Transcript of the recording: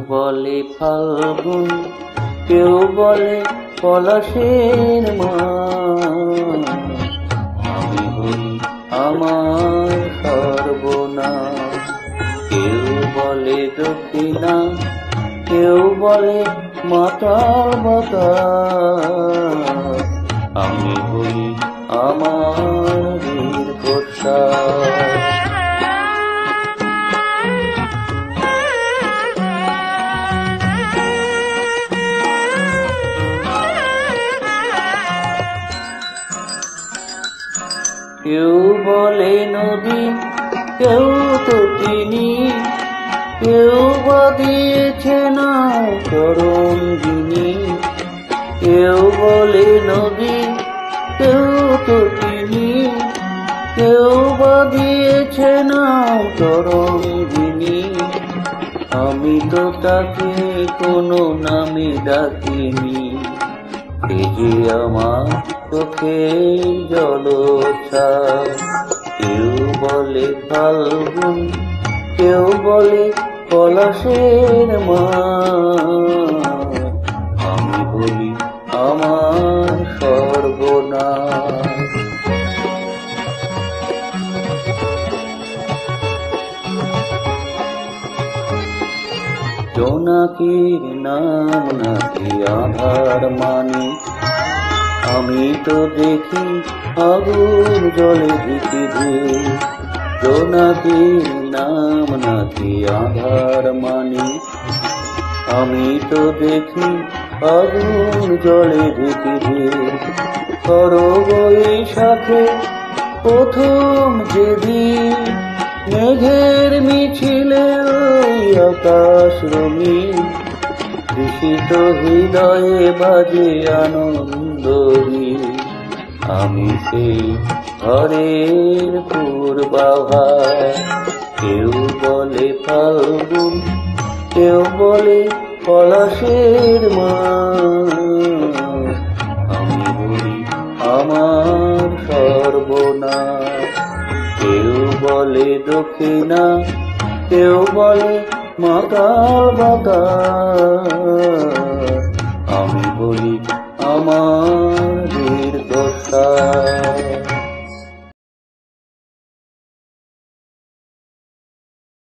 বলে ফাল্গুন, কেউ বলে পলাশের মাস। আমি বলি আমার সর্বনাশ। কেউ বলে দক্ষিণা, কেউ বলে মাতাল বাতাস। আমি বলি আমার দীর্ঘশ্বাস। কেউ বলে নদী, কেউ তো তিনি, কেউ বা দিয়েছে না তরঙ্গিনী। কেউ বলে নদী, কেউ তো তিনি, কেউ বা দিয়েছে না তরঙ্গিনী। আমি তো তাকে কোনো নামে ডাকিনি, এ যে আমার চোখে জলছাপ। কেউ বলে ফাল্গুন, কেউ বলে পলাশের মাস। আমি বলি আমার সর্বনাশ। জোনাকির নাম নাকি আধার মানে, আমি তো দেখি আগুন জলে ঝিকিঝি। জোনাকির নাম নাকি আধার মানে, আমি তো দেখি আগুন জলে ঝিকিঝি। বৈশাখে প্রথম যেদিন মেঘের মিছিলে ওই আকাশ রঙিন, কৃষিত হৃদয়ে বাজে আনন্দহীন। আমি সেই ঘরের পূর্বাভাস। কেউ বলে ফাল্গুন, কেউ বলে পলাশের মাস। আমি বলি আমার সর্বনাশ। কেউ বলে দক্ষিণা, কেউ বলে মাতাল বাতাস।